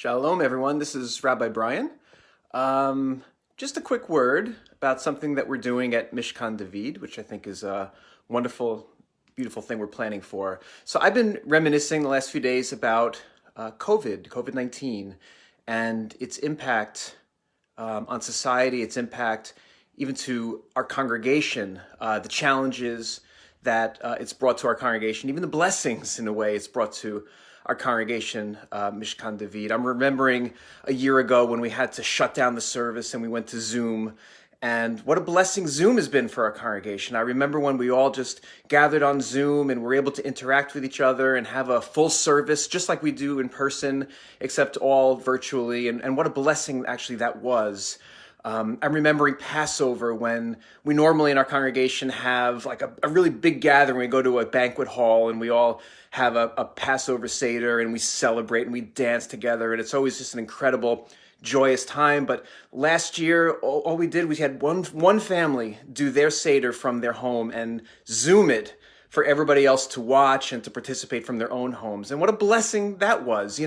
Shalom, everyone. This is Rabbi Brian. Just a quick word about something that we're doing at Mishkahn David, which I think is a wonderful, beautiful thing we're planning for. So I've been reminiscing the last few days about COVID-19, and its impact on society, its impact even to our congregation, the challenges that it's brought to our congregation, even the blessings in a way it's brought to our congregation, Mishkahn David. I'm remembering a year ago when we had to shut down the service and we went to Zoom, and what a blessing Zoom has been for our congregation. I remember when we all just gathered on Zoom and were able to interact with each other and have a full service just like we do in person, except all virtually, and what a blessing actually that was. I'm remembering Passover when we normally in our congregation have like a really big gathering. We go to a banquet hall and we all have a Passover Seder and we celebrate and we dance together. And it's always just an incredible, joyous time. But last year, all we did was we had one family do their Seder from their home and Zoom it for everybody else to watch and to participate from their own homes. And what a blessing that was.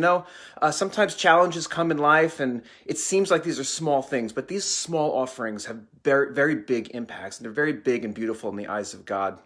Sometimes challenges come in life and it seems like these are small things, but these small offerings have very, very big impacts, and they're very big and beautiful in the eyes of God.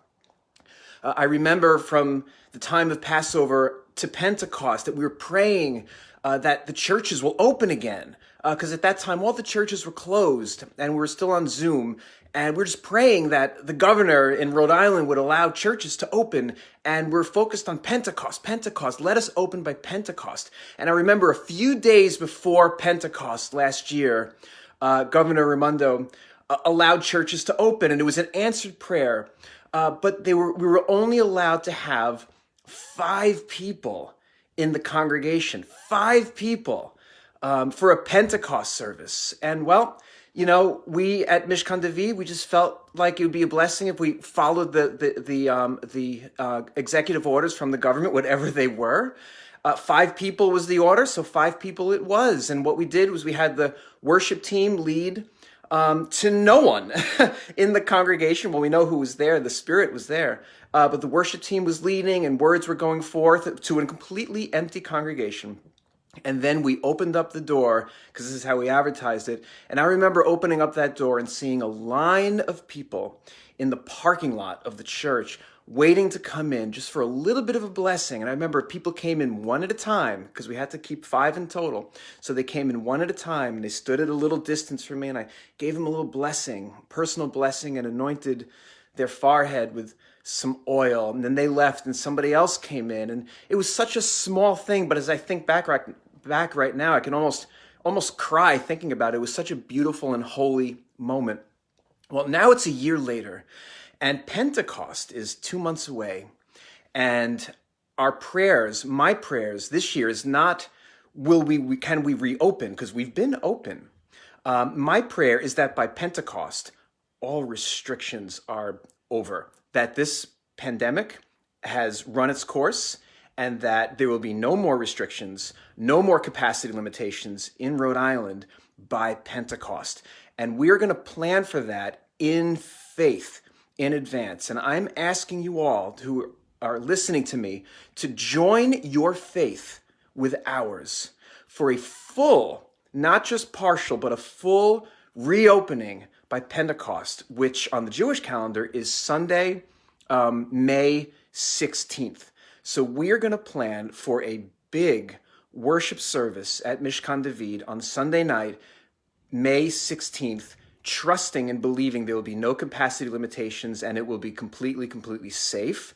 I remember from the time of Passover to Pentecost that we were praying that the churches will open again, because at that time all the churches were closed and we were still on Zoom. And we're just praying that the governor in Rhode Island would allow churches to open. And we're focused on Pentecost. Pentecost, let us open by Pentecost. And I remember a few days before Pentecost last year, Governor Raimondo allowed churches to open. And it was an answered prayer. But we were only allowed to have 5 people in the congregation. 5 people for a Pentecost service. And well, we at Mishkahn David, we just felt like it would be a blessing if we followed the executive orders from the government, whatever they were. 5 people was the order, so 5 people it was. And what we did was we had the worship team lead to no one in the congregation. Well, we know who was there. The Spirit was there. But the worship team was leading and words were going forth to a completely empty congregation. And then we opened up the door, because this is how we advertised it. And I remember opening up that door and seeing a line of people in the parking lot of the church waiting to come in just for a little bit of a blessing. And I remember people came in one at a time, because we had to keep 5 in total. So they came in one at a time and they stood at a little distance from me, and I gave them a little blessing, personal blessing, and anointed their forehead with some oil. And then they left and somebody else came in. And it was such a small thing, but as I think back right now, I can almost cry thinking about it. It was such a beautiful and holy moment. Well, now it's a year later, and Pentecost is 2 months away. And our prayers, my prayers this year is not, can we reopen? Because we've been open. My prayer is that by Pentecost, all restrictions are over, that this pandemic has run its course, and that there will be no more restrictions, no more capacity limitations in Rhode Island by Pentecost. And we're going to plan for that in faith in advance. And I'm asking you all who are listening to me to join your faith with ours for a full, not just partial, but a full reopening by Pentecost, which on the Jewish calendar is Sunday, May 16th. So we are going to plan for a big worship service at Mishkahn David on Sunday night, May 16th, trusting and believing there will be no capacity limitations and it will be completely, completely safe.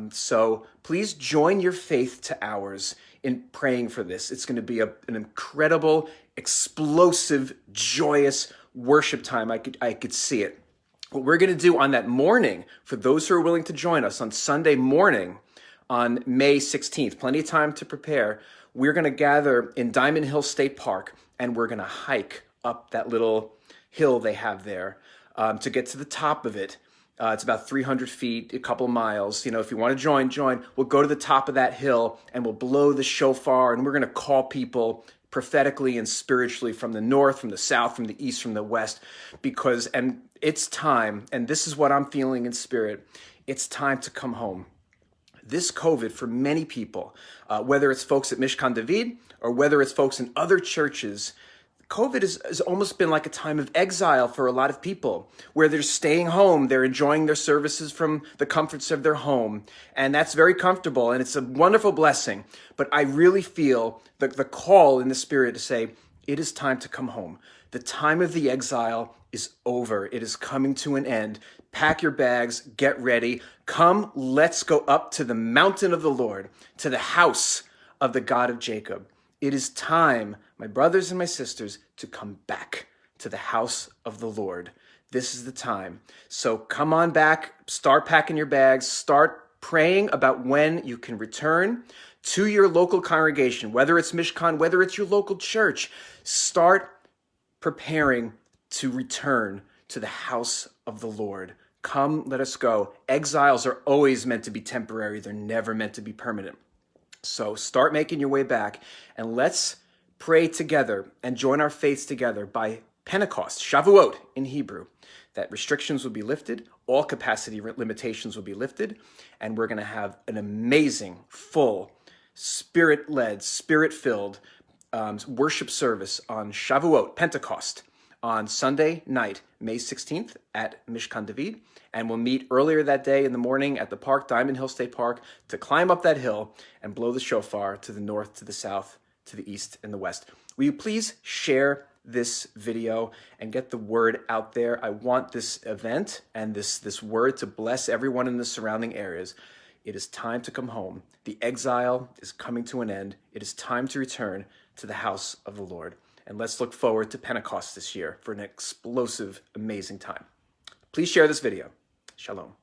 So please join your faith to ours in praying for this. It's going to be an incredible, explosive, joyous worship time. I could see it. What we're going to do on that morning, for those who are willing to join us on Sunday morning, on May 16th, plenty of time to prepare, we're going to gather in Diamond Hill State Park, and we're going to hike up that little hill they have there to get to the top of it. It's about 300 feet, a couple miles. If you want to join. We'll go to the top of that hill, and we'll blow the shofar, and we're going to call people prophetically and spiritually from the north, from the south, from the east, from the west, and it's time, and this is what I'm feeling in spirit, it's time to come home. This COVID, for many people, whether it's folks at Mishkahn David or whether it's folks in other churches, COVID has almost been like a time of exile for a lot of people, where they're staying home, they're enjoying their services from the comforts of their home, and that's very comfortable, and it's a wonderful blessing. But I really feel the call in the Spirit to say, it is time to come home. The time of the exile is over. It is coming to an end. Pack your bags, get ready. Come, let's go up to the mountain of the Lord, to the house of the God of Jacob. It is time, my brothers and my sisters, to come back to the house of the Lord. This is the time. So come on back, start packing your bags, start praying about when you can return to your local congregation, whether it's Mishkahn, whether it's your local church. Start preparing to return to the house of the Lord. Come, let us go. Exiles are always meant to be temporary. They're never meant to be permanent. So start making your way back, and let's pray together and join our faiths together by Pentecost, Shavuot in Hebrew, that restrictions will be lifted, all capacity limitations will be lifted, and we're going to have an amazing, full, Spirit-led, Spirit-filled worship service on Shavuot, Pentecost, on Sunday night, May 16th at Mishkahn David, and we'll meet earlier that day in the morning at the park, Diamond Hill State Park, to climb up that hill and blow the shofar to the north, to the south, to the east, and the west. Will you please share this video and get the word out there? I want this event and this word to bless everyone in the surrounding areas. It is time to come home. The exile is coming to an end. It is time to return to the house of the Lord. And let's look forward to Pentecost this year for an explosive, amazing time. Please share this video. Shalom.